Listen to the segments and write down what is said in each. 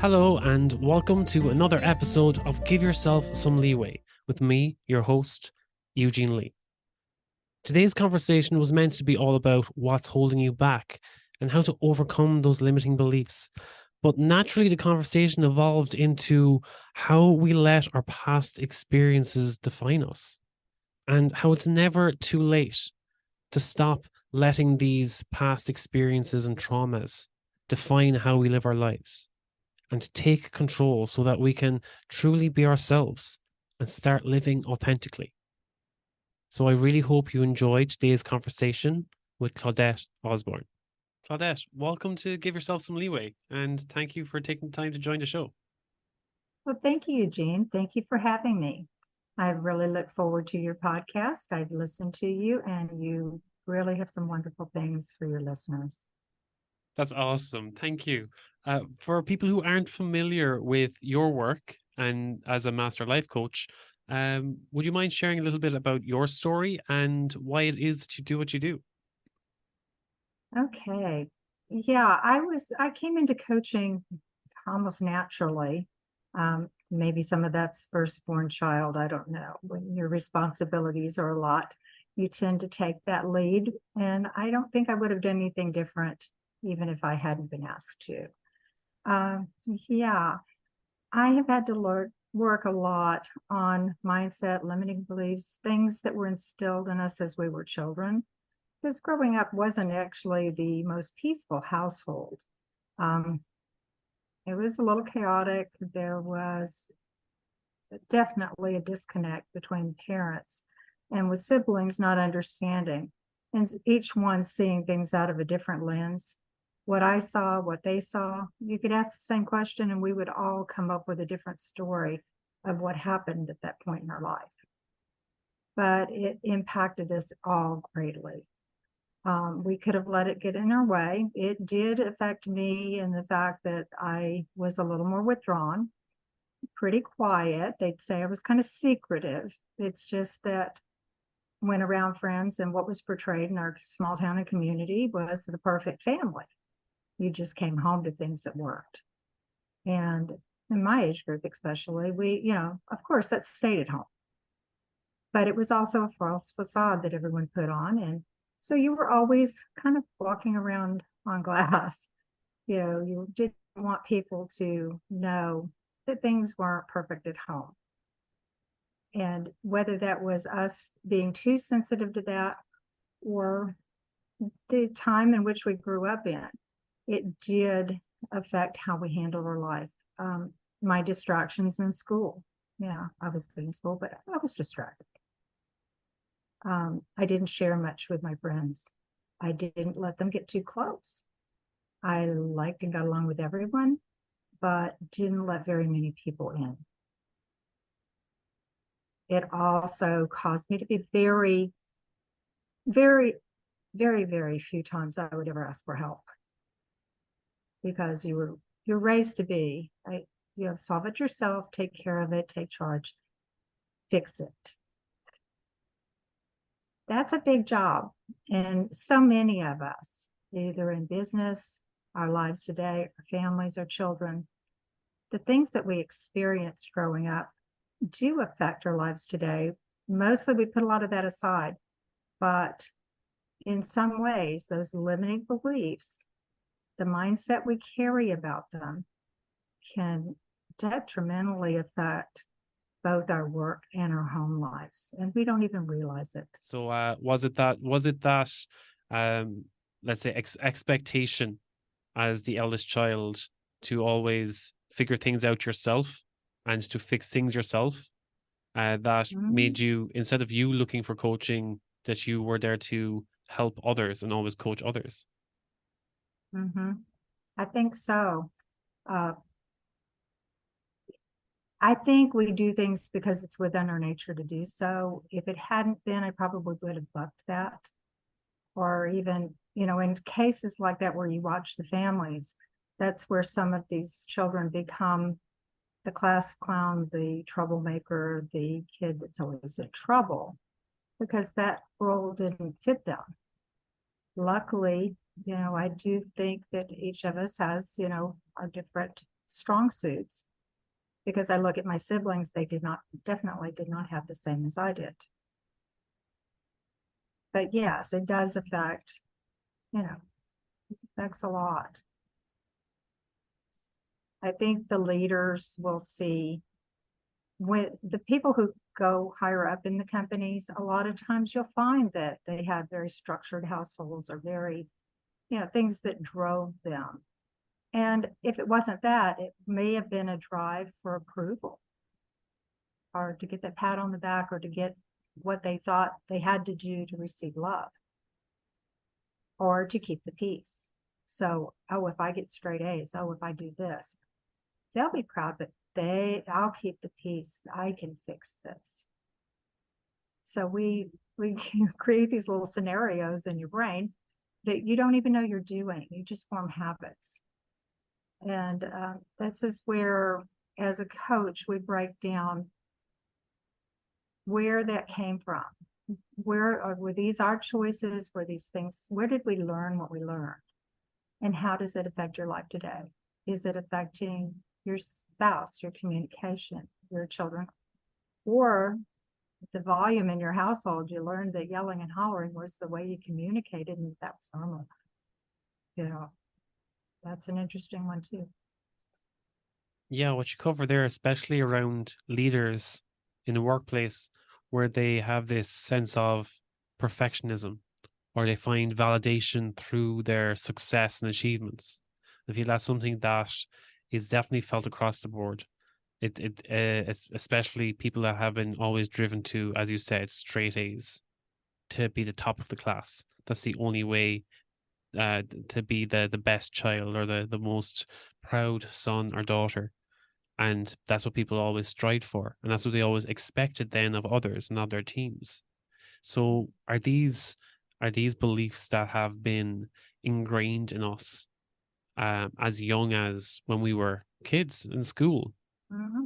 Hello, and welcome to another episode of Give Yourself Some Leeway with me, your host, Eugene Lee. Today's conversation was meant to be all about what's holding you back and how to overcome those limiting beliefs. But naturally, the conversation evolved into how we let our past experiences define us and how it's never too late to stop letting these past experiences and traumas define how we live our lives, and to take control so that we can truly be ourselves and start living authentically. So I really hope you enjoyed today's conversation with Claudette Osborne. Claudette, welcome to Give Yourself Some Leeway, and thank you for taking the time to join the show. Well, thank you, Eugene. Thank you for having me. I really look forward to your podcast. I've listened to you, and you really have some wonderful things for your listeners. That's awesome. Thank you. For people who aren't familiar with your work and as a master life coach, would you mind sharing a little bit about your story and why it is that you do what you do? Okay. Yeah, I came into coaching almost naturally. Maybe some of that's firstborn child. I don't know. When your responsibilities are a lot, you tend to take that lead. And I don't think I would have done anything different, even if I hadn't been asked to. Yeah, I have had to work a lot on mindset, limiting beliefs, things that were instilled in us as we were children. Because growing up wasn't actually the most peaceful household. Um, it was a little chaotic. There was definitely a disconnect between parents and with siblings not understanding, and each one seeing things out of a different lens. What I saw, what they saw, you could ask the same question and we would all come up with a different story of what happened at that point in our life. But it impacted us all greatly. We could have let it get in our way. It did affect me in the fact that I was a little more withdrawn, pretty quiet. They'd say I was kind of secretive. It's just that when around friends, and what was portrayed in our small town and community was the perfect family. You just came home to things that worked. And in my age group, especially, of course, that stayed at home. But it was also a false facade that everyone put on. And so you were always kind of walking around on glass. You didn't want people to know that things weren't perfect at home. And whether that was us being too sensitive to that or the time in which we grew up in, it did affect how we handled our life. My distractions in school. Yeah, I was in school, but I was distracted. I didn't share much with my friends. I didn't let them get too close. I liked and got along with everyone, but didn't let very many people in. It also caused me to be very, very, very, very few times I would ever ask for help, because you're raised to be, solve it yourself, take care of it, take charge, fix it. That's a big job. And so many of us, either in business, our lives today, our families, our children, the things that we experienced growing up do affect our lives today. Mostly we put a lot of that aside, but in some ways, those limiting beliefs, the mindset we carry about them, can detrimentally affect both our work and our home lives, and we don't even realize it. So was it that let's say expectation as the eldest child to always figure things out yourself and to fix things yourself, that made you, instead of you looking for coaching, that you were there to help others and always coach others? I think so. I think we do things because it's within our nature to do so. If it hadn't been, I probably would have bucked that. Or even, in cases like that where you watch the families, that's where some of these children become the class clown, the troublemaker, the kid that's always in trouble, because that role didn't fit them. Luckily, I do think that each of us has, our different strong suits, because I look at my siblings, they definitely did not have the same as I did. But yes, it does affect, affects a lot. I think the leaders will see, with the people who go higher up in the companies, a lot of times you'll find that they had very structured households, or very, things that drove them. And if it wasn't that, it may have been a drive for approval, or to get that pat on the back, or to get what they thought they had to do to receive love, or to keep the peace. So, oh, if I get straight A's, oh, if I do this, they'll be proud, but I'll keep the peace. I can fix this. So we create these little scenarios in your brain that you don't even know you're doing. You just form habits. And this is where, as a coach, we break down where that came from. Were these our choices? Were these things, where did we learn what we learned? And how does it affect your life today? Is it affecting your spouse, your communication, your children? Or the volume in your household, you learned that yelling and hollering was the way you communicated, and that was normal. That's an interesting one too. Yeah, what you cover there, especially around leaders in the workplace, where they have this sense of perfectionism, or they find validation through their success and achievements. I feel that's something that is definitely felt across the board. It's especially people that have been always driven to, as you said, straight A's, to be the top of the class. That's the only way to be the best child, or the most proud son or daughter. And that's what people always strive for. And that's what they always expected then of others and of their teams. So are these beliefs that have been ingrained in us as young as when we were kids in school,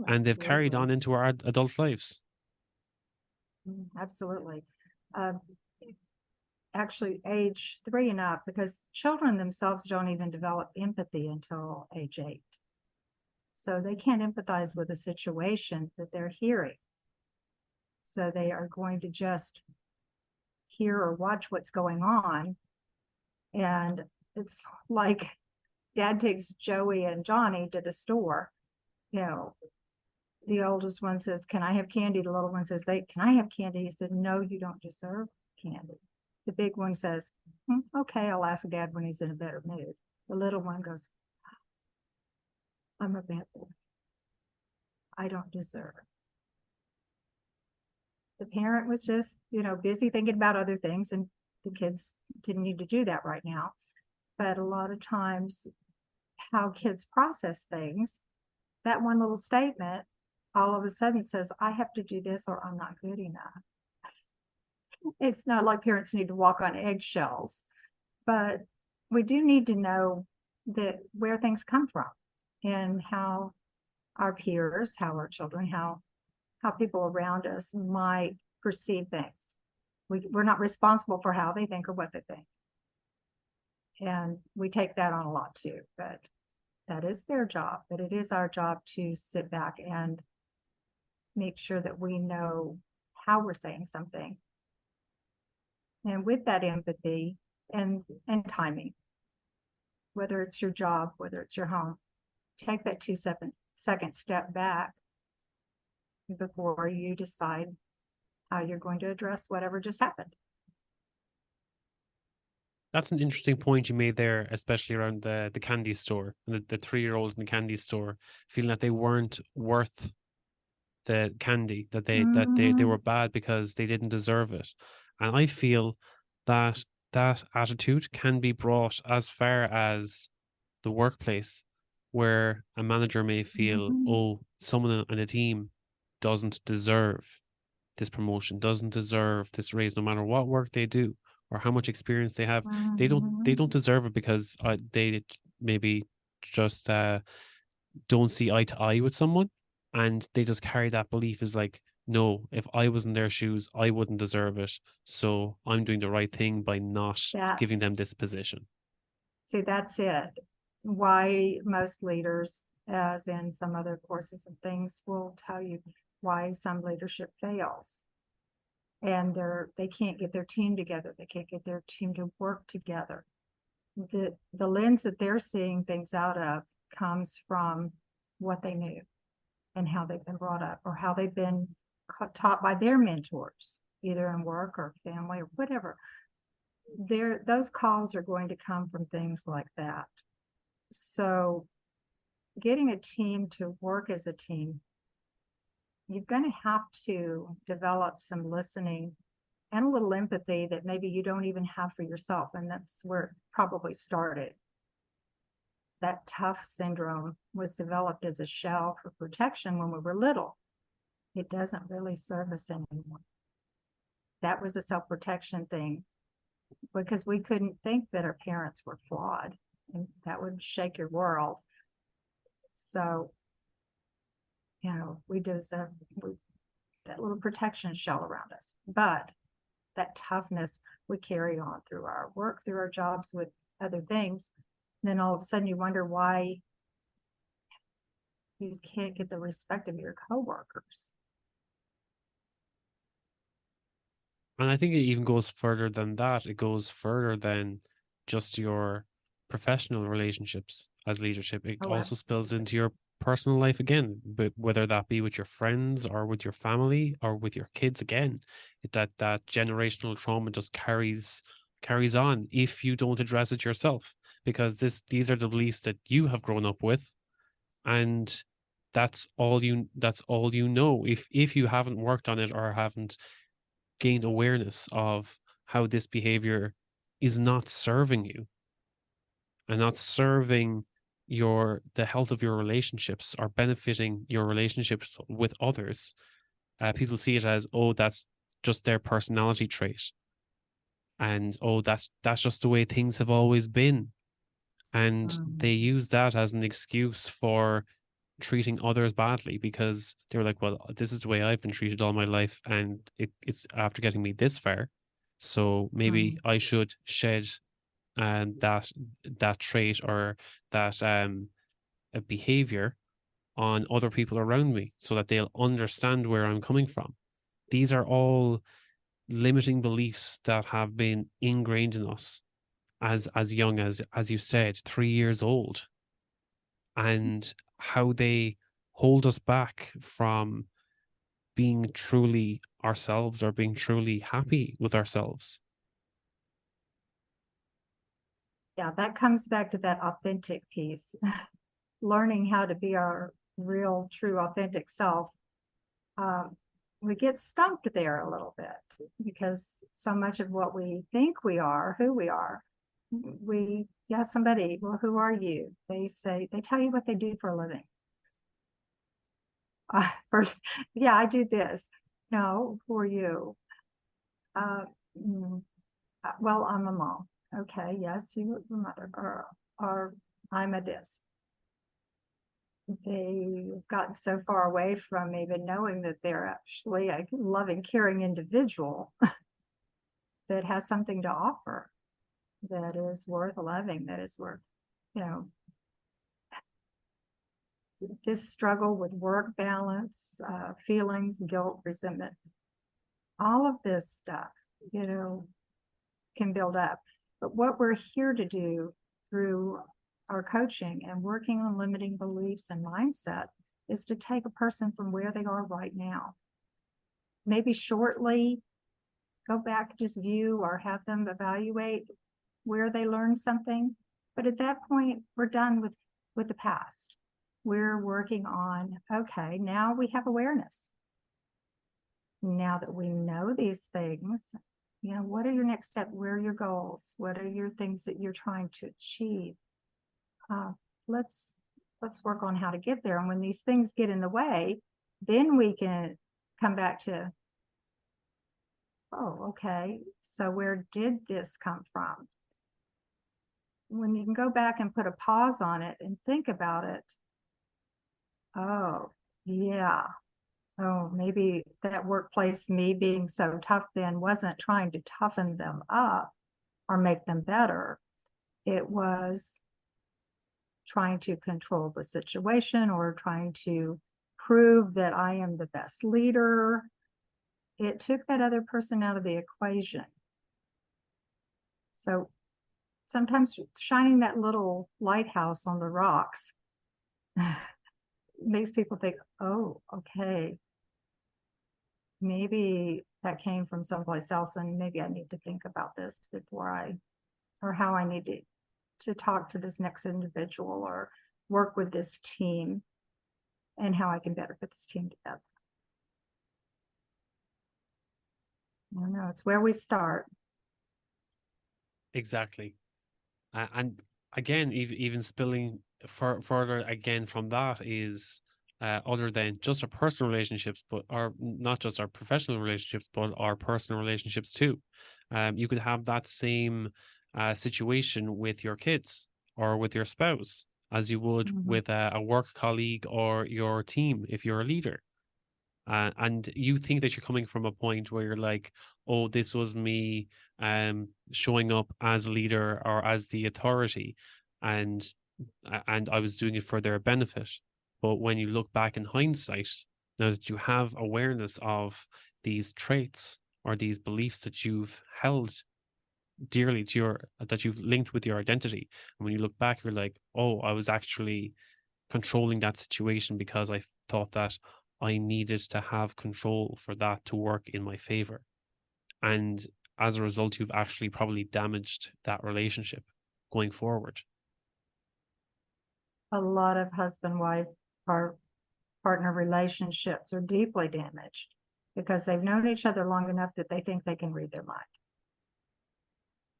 and they've carried on into our adult lives? Absolutely. Actually, age 3 and up, because children themselves don't even develop empathy until age 8. So they can't empathize with a situation that they're hearing. So they are going to just hear or watch what's going on. And it's like Dad takes Joey and Johnny to the store. The oldest one says, "Can I have candy?" The little one says, "Can I have candy?" He said, "No, you don't deserve candy." The big one says, "Okay, I'll ask Dad when he's in a better mood." The little one goes, "I'm a bad boy. I don't deserve." The parent was just, busy thinking about other things, and the kids didn't need to do that right now. But a lot of times, how kids process things, that one little statement all of a sudden says, "I have to do this, or I'm not good enough." It's not like parents need to walk on eggshells, but we do need to know that where things come from, and how our peers, how our children, how people around us might perceive things. We're not responsible for how they think or what they think. And we take that on a lot too, but that is their job. But it is our job to sit back and make sure that we know how we're saying something. And with that empathy and timing, whether it's your job, whether it's your home, take that 2-second step back before you decide how you're going to address whatever just happened. That's an interesting point you made there, especially around the candy store, and the 3-year-old in the candy store feeling that they weren't worth the candy, that they were bad because they didn't deserve it. And I feel that that attitude can be brought as far as the workplace, where a manager may feel, oh, someone on a team doesn't deserve this promotion, doesn't deserve this raise, no matter what work they do or how much experience they have. They don't deserve it because they maybe just don't see eye to eye with someone, and they just carry that belief as like, no, if I was in their shoes, I wouldn't deserve it, so I'm doing the right thing by not giving them this position. See, that's it. Why most leaders as in some other courses and things, will tell you why some leadership fails. And they can't get their team together. They can't get their team to work together. The lens that they're seeing things out of comes from what they knew and how they've been brought up, or how they've been taught by their mentors, either in work or family or whatever. Those calls are going to come from things like that. So getting a team to work as a team, you're going to have to develop some listening and a little empathy that maybe you don't even have for yourself. And that's where it probably started. That tough syndrome was developed as a shell for protection when we were little. It doesn't really serve us anymore. That was a self-protection thing, because we couldn't think that our parents were flawed, and that would shake your world. So, we deserve that little protection shell around us. But that toughness we carry on through our work, through our jobs, with other things. Then all of a sudden you wonder why you can't get the respect of your coworkers. And I think it even goes further than that. It goes further than just your professional relationships as leadership. It also spills into your personal life again, but whether that be with your friends or with your family or with your kids again, that generational trauma just carries on if you don't address it yourself, because these are the beliefs that you have grown up with, and that's all you know. If you haven't worked on it or haven't gained awareness of how this behavior is not serving you and not serving the health of your relationships or benefiting your relationships with others, people see it as, oh, that's just their personality trait, and oh, that's just the way things have always been, and they use that as an excuse for treating others badly, because they're like, well, this is the way I've been treated all my life, and it's after getting me this far, so maybe I should shed that trait or that a behavior on other people around me so that they'll understand where I'm coming from. These are all limiting beliefs that have been ingrained in us as young as you said, 3 years old, and how they hold us back from being truly ourselves or being truly happy with ourselves. Yeah, that comes back to that authentic piece. Learning how to be our real, true, authentic self. We get stumped there a little bit, because so much of what we think we are, who we are, we ask somebody, well, who are you? They tell you what they do for a living. First, yeah, I do this. No, who are you? Well, I'm a mom. Okay, yes, you're a mother, or I'm a this. They've gotten so far away from even knowing that they're actually a loving, caring individual that has something to offer, that is worth loving, that is worth, this struggle with work balance, feelings, guilt, resentment, all of this stuff, can build up. But what we're here to do through our coaching and working on limiting beliefs and mindset is to take a person from where they are right now. Maybe shortly go back, just view or have them evaluate where they learned something. But at that point, we're done with the past. We're working on, okay, now we have awareness. Now that we know these things, what are your next steps? Where are your goals? What are your things that you're trying to achieve? Let's work on how to get there. And when these things get in the way, then we can come back to, oh, okay, so where did this come from? When you can go back and put a pause on it and think about it, oh, yeah, oh, maybe that workplace, me being so tough then, wasn't trying to toughen them up or make them better. It was trying to control the situation or trying to prove that I am the best leader. It took that other person out of the equation. So sometimes shining that little lighthouse on the rocks makes people think, oh, okay, maybe that came from someplace else, and maybe I need to think about this before or how I need to talk to this next individual or work with this team, and how I can better put this team together. I don't know, it's where we start. Exactly. And again, even spilling further again from that is other than just our personal relationships, but not just our professional relationships, but our personal relationships too. You could have that same situation with your kids or with your spouse as you would with a work colleague or your team if you're a leader. And you think that you're coming from a point where you're like, oh, this was me showing up as a leader or as the authority, and I was doing it for their benefit. But when you look back in hindsight, now that you have awareness of these traits or these beliefs that you've held dearly that you've linked with your identity, and when you look back, you're like, oh, I was actually controlling that situation because I thought that I needed to have control for that to work in my favor. And as a result, you've actually probably damaged that relationship going forward. A lot of husband-wife or partner relationships are deeply damaged because they've known each other long enough that they think they can read their mind.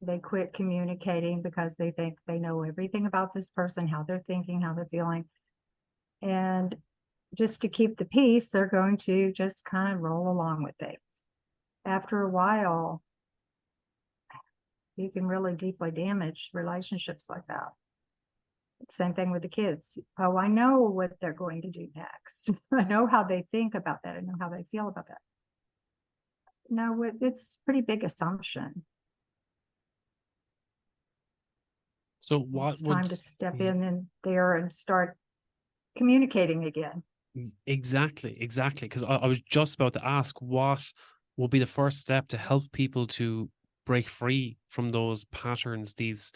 They quit communicating because they think they know everything about this person, how they're thinking, how they're feeling. And just to keep the peace, they're going to just kind of roll along with things. After a while, you can really deeply damage relationships like that. Same thing with the kids. Oh, I know what they're going to do next. I know how they think about that. I know how they feel about that. No, it's a pretty big assumption. So it's time to step in there and start communicating again. Exactly. Because I was just about to ask what will be the first step to help people to break free from those patterns, these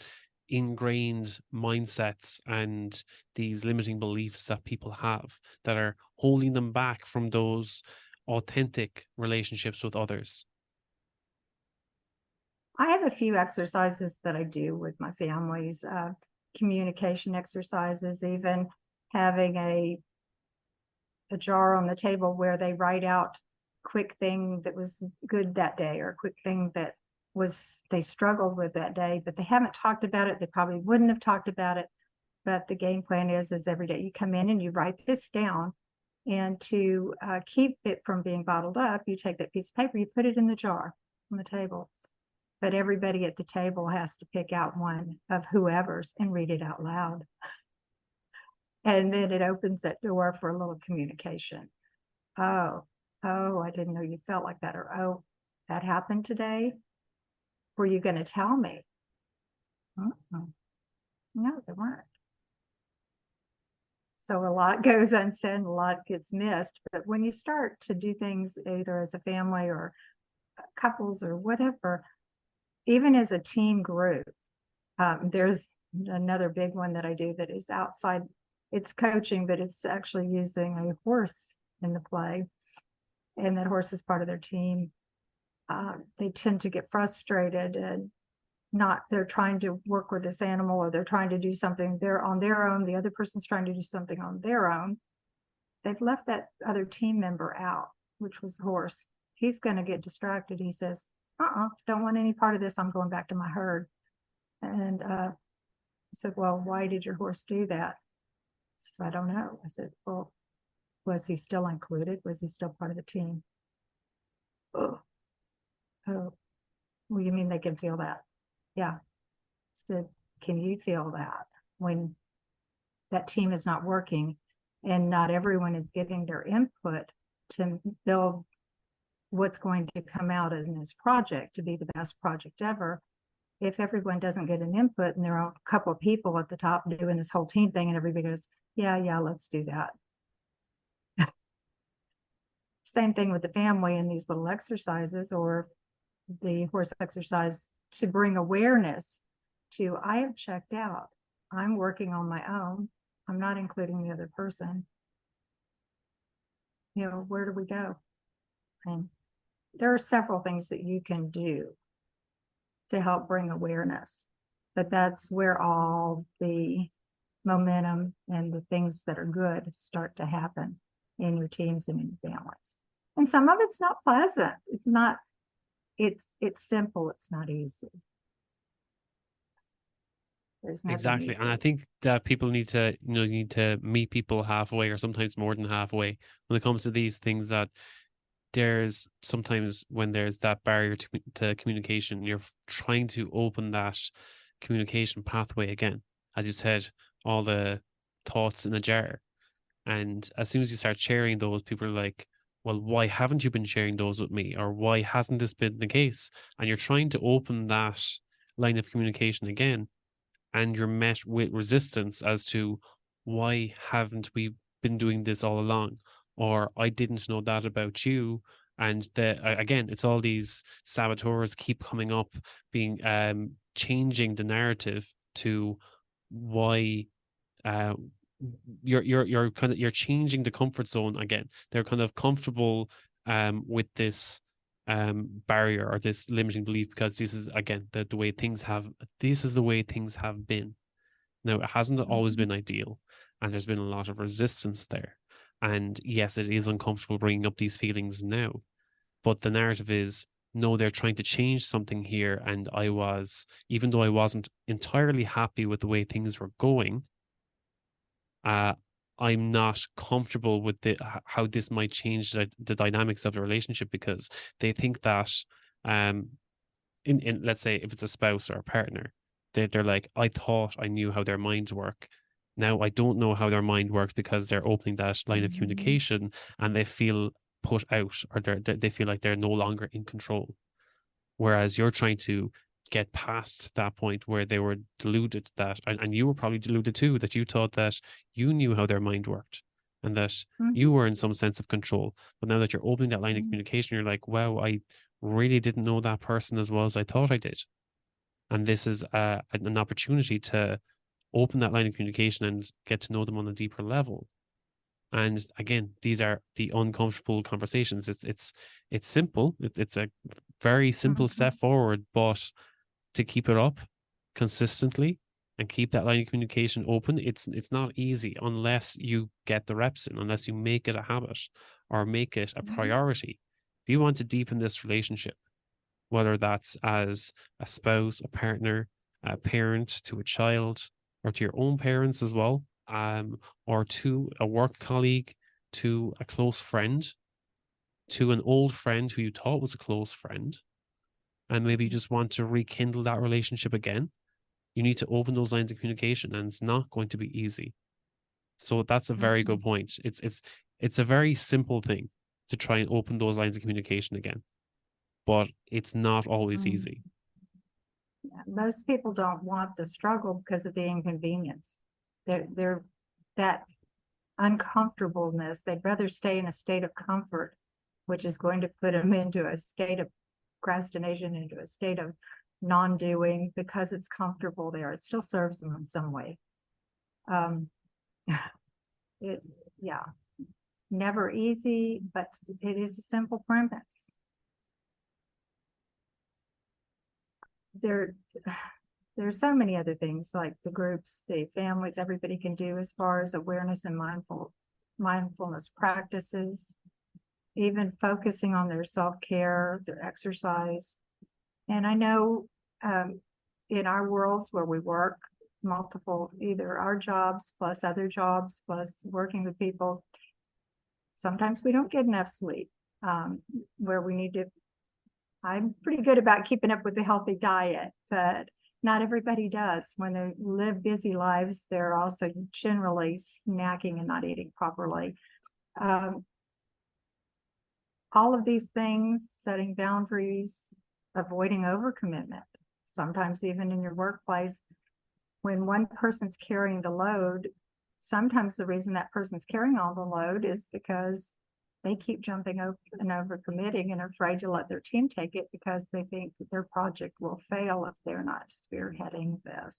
ingrained mindsets and these limiting beliefs that people have that are holding them back from those authentic relationships with others. I have a few exercises that I do with my families, communication exercises, even having a jar on the table where they write out quick thing that was good that day or a quick thing that they struggled with that day, but they haven't talked about it. They probably wouldn't have talked about it. But the game plan is every day you come in and you write this down, and to keep it from being bottled up, you take that piece of paper, you put it in the jar on the table. But everybody at the table has to pick out one of whoever's and read it out loud. And then it opens that door for a little communication. Oh, I didn't know you felt like that. Or, oh, that happened today. Were you going to tell me? No, they weren't. So a lot goes unsaid, a lot gets missed. But when you start to do things either as a family or couples or whatever, even as a team group, there's another big one that I do that is outside. It's coaching, but it's actually using a horse in the play. And that horse is part of their team. They tend to get frustrated and they're trying to work with this animal, or they're trying to do something they're on their own. The other person's trying to do something on their own. They've left that other team member out, which was the horse. He's going to get distracted. He says, don't want any part of this. I'm going back to my herd. And I said, well, why did your horse do that? He says, I don't know. I said, well, was he still included? Was he still part of the team? Oh, well, you mean they can feel that? Yeah. I said, can you feel that when that team is not working and not everyone is getting their input to build what's going to come out in this project to be the best project ever? if everyone doesn't get an input and there are a couple of people at the top doing this whole team thing and everybody goes, yeah, let's do that. Same thing with the family and these little exercises, or the horse exercise, to bring awareness to, I have checked out. I'm working on my own. I'm not including the other person. Where do we go? And there are several things that you can do to help bring awareness, but that's where all the momentum and the things that are good start to happen in your teams and in your families. And some of it's not pleasant. It's simple. It's not easy. There's nothing Exactly. easy. And I think that people need to, need to meet people halfway, or sometimes more than halfway, when it comes to these things. That there's sometimes when there's that barrier to communication, you're trying to open that communication pathway again. As you said, all the thoughts in a jar. And as soon as you start sharing those, people are like, well, why haven't you been sharing those with me? Or why hasn't this been the case? And you're trying to open that line of communication again, and you're met with resistance as to, why haven't we been doing this all along? Or I didn't know that about you. And again, it's all these saboteurs keep coming up, being changing the narrative to why uh you're changing the comfort zone again. They're kind of comfortable with this barrier or this limiting belief, because this is, again, the way things have, this is the way things have been. Now, it hasn't always been ideal, and there's been a lot of resistance there. And yes, it is uncomfortable bringing up these feelings now, but the narrative is, no, they're trying to change something here. And even though I wasn't entirely happy with the way things were going, uh, I'm not comfortable with how this might change the dynamics of the relationship, because they think that, in let's say, if it's a spouse or a partner, they're like, I thought I knew how their minds work. Now I don't know how their mind works, because they're opening that line of communication, and they feel put out, or they feel like they're no longer in control. Whereas you're trying to get past that point where they were deluded, that, and you were probably deluded too, that you thought that you knew how their mind worked, and that you were in some sense of control. But now that you're opening that line of communication, you're like, wow, I really didn't know that person as well as I thought I did. And this is an opportunity to open that line of communication and get to know them on a deeper level. And again, these are the uncomfortable conversations. It's simple. It's a very simple step forward, but to keep it up consistently and keep that line of communication open, it's not easy unless you get the reps in, unless you make it a habit or make it a priority. If you want to deepen this relationship, whether that's as a spouse, a partner, a parent to a child, or to your own parents as well, or to a work colleague, to a close friend, to an old friend who you thought was a close friend, and maybe you just want to rekindle that relationship again, you need to open those lines of communication, and it's not going to be easy. So that's a very good point. It's a very simple thing to try and open those lines of communication again, but it's not always easy. Most people don't want the struggle because of the inconvenience. They're that uncomfortableness. They'd rather stay in a state of comfort, which is going to put them into a state of procrastination, into a state of non-doing, because it's comfortable there. It still serves them in some way. Never easy, but it is a simple premise. There's so many other things, like the groups, the families, everybody can do as far as awareness and mindfulness practices, even focusing on their self-care, their exercise. And I know in our worlds where we work multiple, either our jobs plus other jobs plus working with people, sometimes we don't get enough sleep, where we need to. I'm pretty good about keeping up with a healthy diet, but not everybody does. When they live busy lives, they're also generally snacking and not eating properly. All of these things, setting boundaries, avoiding overcommitment. sometimes even in your workplace, when one person's carrying the load, sometimes the reason that person's carrying all the load is because they keep jumping over and over committing and are afraid to let their team take it because they think that their project will fail if they're not spearheading this.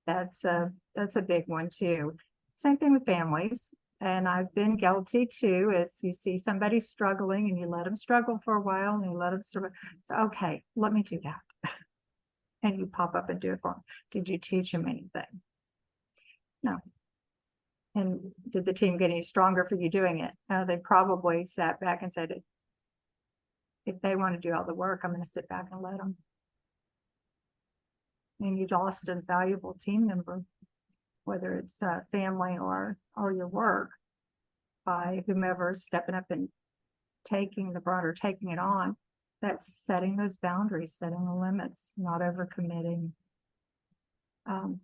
That's a big one too. Same thing with families. And I've been guilty too, as you see somebody struggling and you let them struggle for a while and you let them struggle. So, okay, let me do that. And you pop up and do it for them. Did you teach them anything? No. And did the team get any stronger for you doing it? They probably sat back and said, if they want to do all the work, I'm going to sit back and let them. And you lost a valuable team member, whether it's family or your work, by whomever stepping up and taking the brunt or taking it on. That's setting those boundaries, setting the limits, not overcommitting.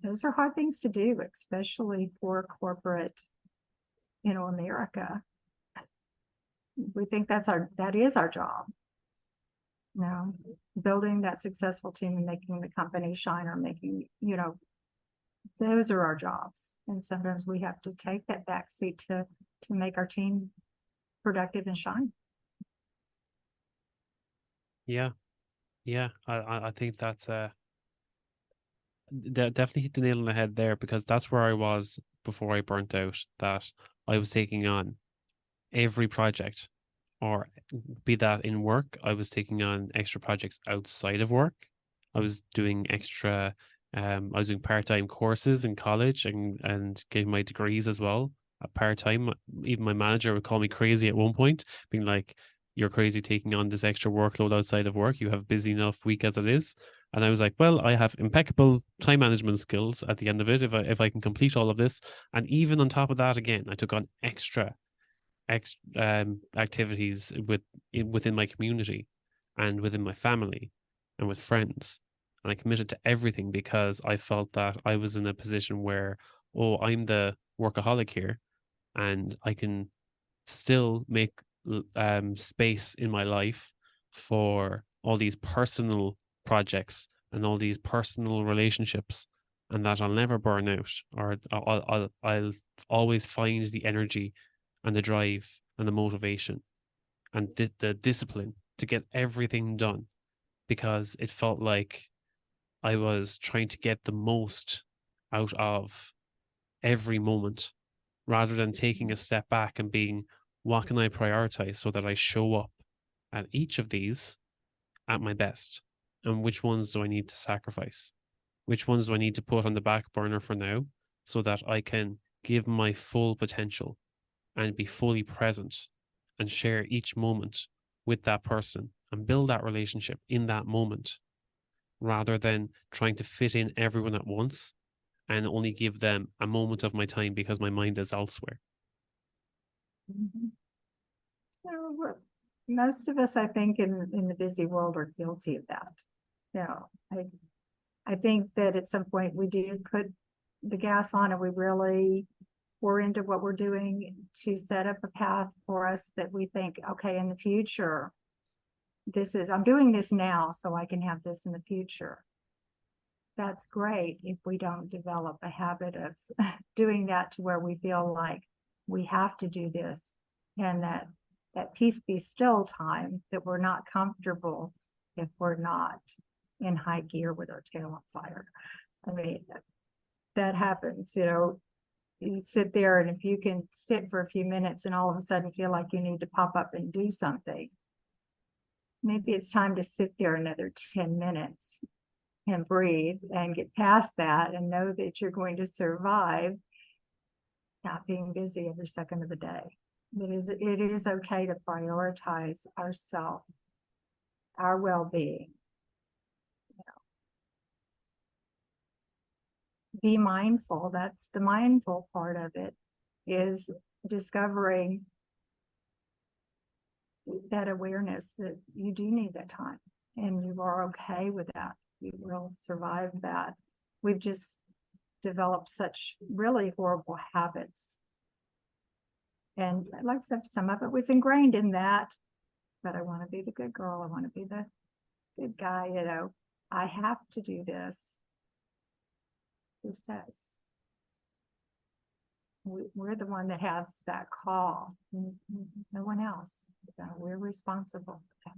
Those are hard things to do, especially for corporate, America. We think that is our job. No, building that successful team and making the company shine, or making, those are our jobs. And sometimes we have to take that back seat to make our team productive and shine. Yeah. I think that's definitely hit the nail on the head there, because that's where I was before I burnt out. That I was taking on every project, or be that in work, I was taking on extra projects outside of work. I was doing I was doing part-time courses in college and getting my degrees as well at part-time. Even my manager would call me crazy at one point, being like, you're crazy taking on this extra workload outside of work. You have a busy enough week as it is. And I was like, well, I have impeccable time management skills at the end of it, if I can complete all of this. And even on top of that, again, I took on extra activities within my community and within my family and with friends. And I committed to everything because I felt that I was in a position where, oh, I'm the workaholic here, and I can still make space in my life for all these personal projects and all these personal relationships, and that I'll never burn out, or I'll always find the energy and the drive and the motivation and the discipline to get everything done, because it felt like I was trying to get the most out of every moment, rather than taking a step back and being, what can I prioritize so that I show up at each of these at my best? And which ones do I need to sacrifice? Which ones do I need to put on the back burner for now, so that I can give my full potential and be fully present and share each moment with that person and build that relationship in that moment, rather than trying to fit in everyone at once and only give them a moment of my time because my mind is elsewhere. Mm-hmm. Most of us, I think, in the busy world are guilty of that. I think that at some point we do put the gas on and we really pour into what we're doing to set up a path for us that we think, okay, in the future, I'm doing this now so I can have this in the future. That's great if we don't develop a habit of doing that to where we feel like we have to do this, and that peace be still time, that we're not comfortable if we're not in high gear with our tail on fire. I mean, that happens, you sit there, and if you can sit for a few minutes and all of a sudden feel like you need to pop up and do something, maybe it's time to sit there another 10 minutes and breathe and get past that and know that you're going to survive not being busy every second of the day. It is okay to prioritize ourselves, our well-being. Be mindful. That's the mindful part of it, is discovering that awareness that you do need that time and you are okay with that. You will survive that. We've just developed such really horrible habits. And like some of it was ingrained in that, but I want to be the good girl. I want to be the good guy, I have to do this. Who says? We're the one that has that call. No one else. We're responsible for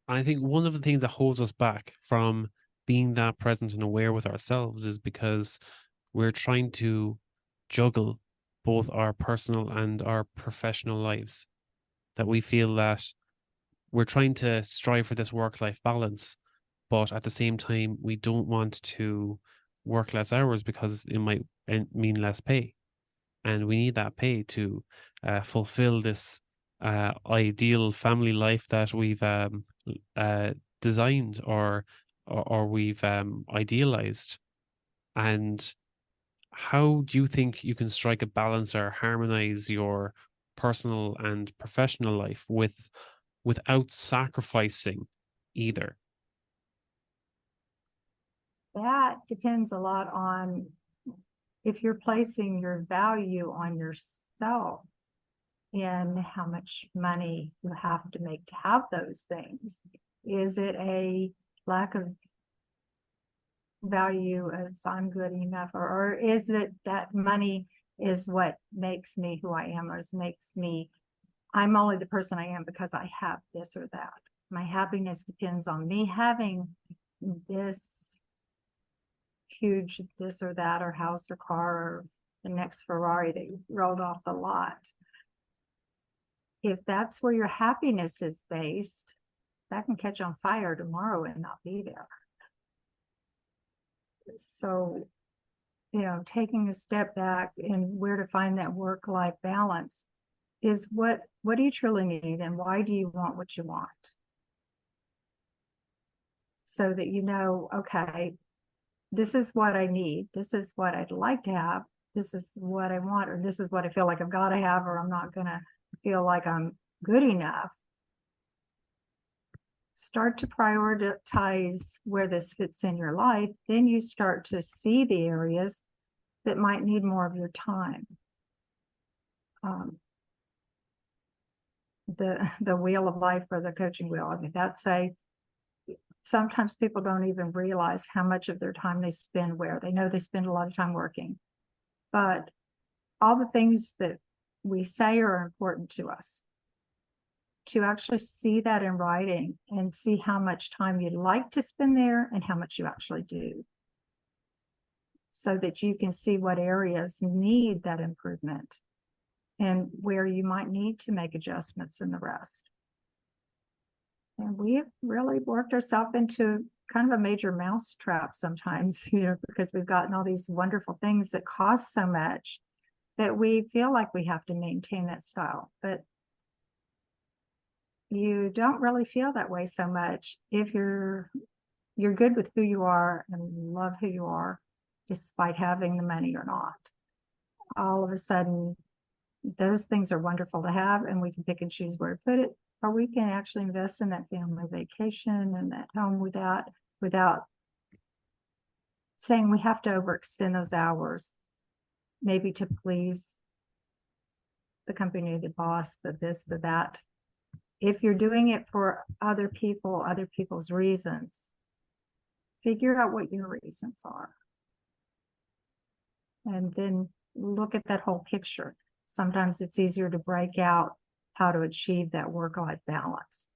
that. I think one of the things that holds us back from being that present and aware with ourselves is because we're trying to juggle both our personal and our professional lives. That we feel that we're trying to strive for this work-life balance, but at the same time, we don't want to work less hours because it might mean less pay. And we need that pay to fulfill this ideal family life that we've designed or we've idealized. And how do you think you can strike a balance or harmonize your personal and professional life without sacrificing either? That depends a lot on if you're placing your value on yourself and how much money you have to make to have those things. Is it a lack of value as I'm good enough, or is it that money is what makes me who I am, or makes me, I'm only the person I am because I have this or that. My happiness depends on me having this huge this or that, or house or car, or the next Ferrari that rolled off the lot. If that's where your happiness is based, that can catch on fire tomorrow and not be there. So, taking a step back and where to find that work-life balance is what do you truly need, and why do you want what you want? So that okay, this is what I need, this is what I'd like to have, this is what I want, or this is what I feel like I've got to have, or I'm not going to feel like I'm good enough. Start to prioritize where this fits in your life. Then you start to see the areas that might need more of your time. The wheel of life, or the coaching wheel. I mean, sometimes people don't even realize how much of their time they spend where. They know they spend a lot of time working, but all the things that we say are important to us, to actually see that in writing and see how much time you'd like to spend there and how much you actually do, so that you can see what areas need that improvement and where you might need to make adjustments in the rest. And we've really worked ourselves into kind of a major mousetrap sometimes, because we've gotten all these wonderful things that cost so much that we feel like we have to maintain that style. But you don't really feel that way so much if you're good with who you are and love who you are, despite having the money or not. All of a sudden, those things are wonderful to have, and we can pick and choose where to put it, or we can actually invest in that family vacation and that home without saying we have to overextend those hours, maybe to please the company, the boss, the this, the that. If you're doing it for other people, other people's reasons, figure out what your reasons are. And then look at that whole picture. Sometimes it's easier to break out how to achieve that work-life balance.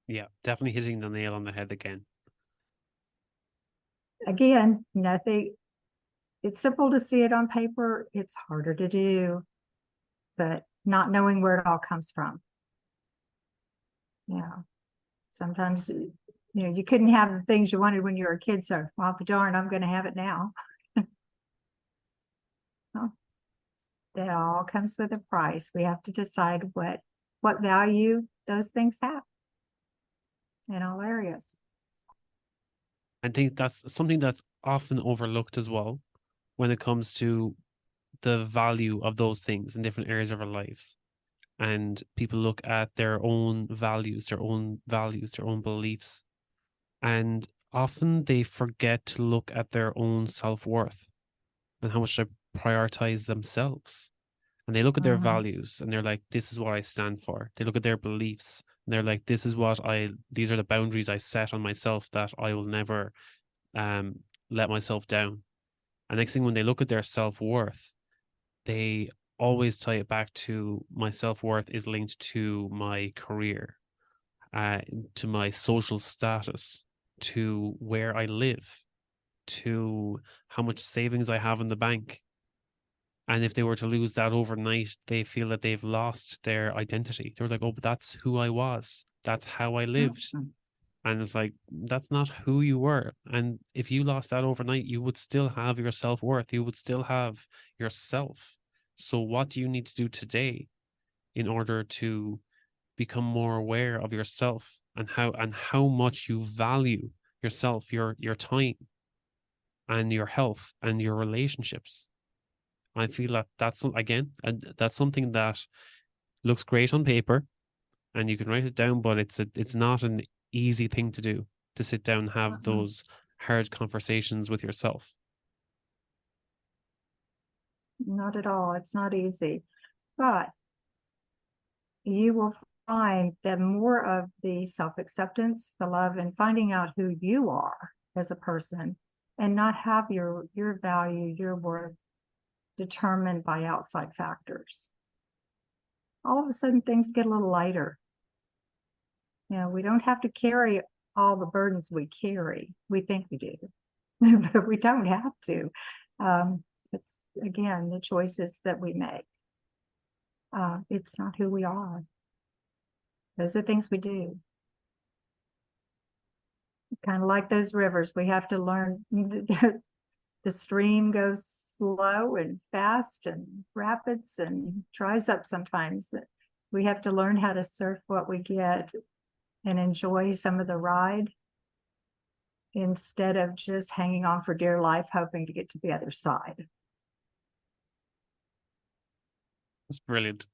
Yeah, definitely hitting the nail on the head again. Again, nothing, it's simple to see it on paper. It's harder to do, but not knowing where it all comes from. Yeah. Sometimes, you couldn't have the things you wanted when you were a kid. So, well, darn, I'm going to have it now. Well, that all comes with a price. We have to decide what value those things have in all areas. I think that's something that's often overlooked as well when it comes to the value of those things in different areas of our lives. And people look at their own values, their own beliefs, and often they forget to look at their own self-worth and how much they prioritize themselves. and they look at their Mhm. values and they're like, this is what I stand for. They look at their beliefs and they're like, these are the boundaries I set on myself that I will never let myself down. And next thing, when they look at their self-worth, they always tie it back to my self-worth is linked to my career, uh, to my social status, to where I live, to how much savings I have in the bank. And if they were to lose that overnight, they feel that they've lost their identity. They're like, oh, but that's who I was. That's how I lived. Mhm. And it's like, that's not who you were. And if you lost that overnight, you would still have your self worth. You would still have yourself. So, what do you need to do today in order to become more aware of yourself and how much you value yourself, your time, and your health and your relationships? I feel that that's something that looks great on paper and you can write it down, but it's not an easy thing to do, to sit down and have Mhm. those hard conversations with yourself. Not at all. It's not easy. But you will find that more of the self-acceptance, the love, and finding out who you are as a person and not have your value, your worth determined by outside factors. All of a sudden things get a little lighter. We don't have to carry all the burdens we carry. We think we do, but we don't have to. It's again the choices that we make. It's not who we are. Those are things we do. Kind of like those rivers. We have to learn the stream goes slow and fast and rapids and dries up sometimes. We have to learn how to surf what we get and enjoy some of the ride instead of just hanging on for dear life, hoping to get to the other side. That's brilliant.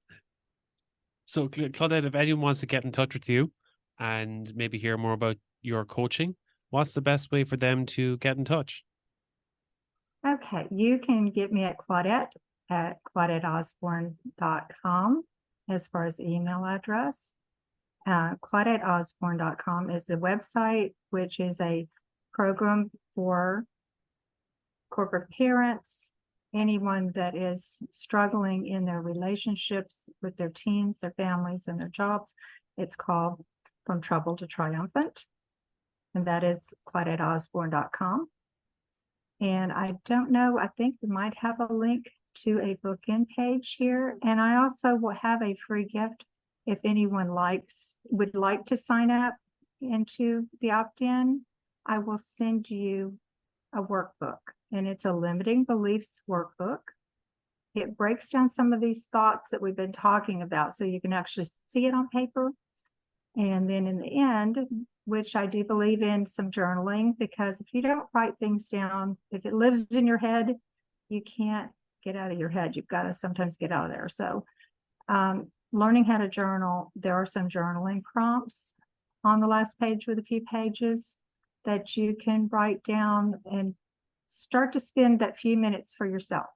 So, Claudette, if anyone wants to get in touch with you and maybe hear more about your coaching, what's the best way for them to get in touch? Okay, you can get me at Claudette at ClaudetteOsborne.com as far as the email address. ClaudetteOsborne.com is the website, which is a program for corporate parents, anyone that is struggling in their relationships with their teens, their families, and their jobs. It's called From Trouble to Triumphant, and that is ClaudetteOsborne.com. And I don't know, I think we might have a link to a book-in page here. And I also will have a free gift if anyone would like to sign up into the opt-in. I will send you a workbook, and it's a limiting beliefs workbook. It breaks down some of these thoughts that we've been talking about so you can actually see it on paper. And then in the end, which I do believe in some journaling, because if you don't write things down, if it lives in your head, you can't get out of your head. You've got to sometimes get out of there. So learning how to journal, there are some journaling prompts on the last page with a few pages that you can write down and start to spend that few minutes for yourself.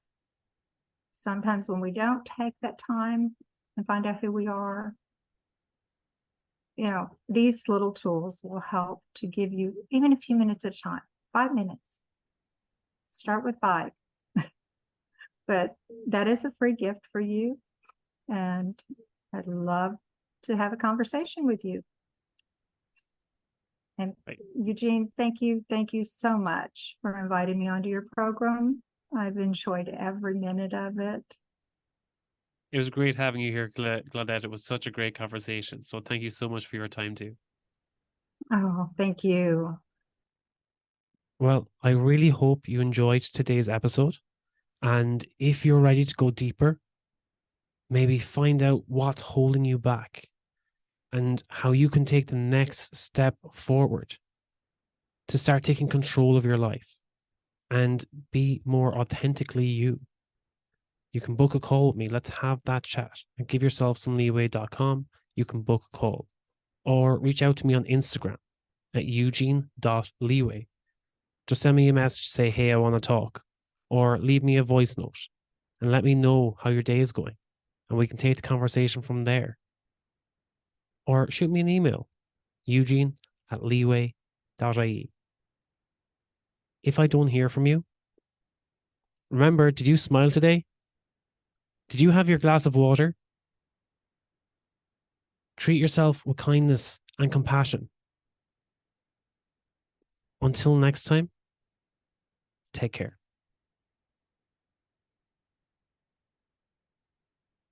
Sometimes when we don't take that time and find out who we are, these little tools will help to give you even a few minutes at a time, 5 minutes. Start with 5. But that is a free gift for you. And I'd love to have a conversation with you. And Eugene, thank you. Thank you so much for inviting me onto your program. I've enjoyed every minute of it. It was great having you here, Claudette. It was such a great conversation. So thank you so much for your time too. Oh, thank you. Well, I really hope you enjoyed today's episode. And if you're ready to go deeper, maybe find out what's holding you back and how you can take the next step forward to start taking control of your life and be more authentically you. You can book a call with me. Let's have that chat at giveyourselfsomeleeway.com. You can book a call or reach out to me on Instagram at eugene.leeway. Just send me a message, say, hey, I want to talk, or leave me a voice note and let me know how your day is going. and we can take the conversation from there. Or shoot me an email, eugene@leeway.ie. If I don't hear from you, remember, did you smile today? Did you have your glass of water? Treat yourself with kindness and compassion. Until next time, take care.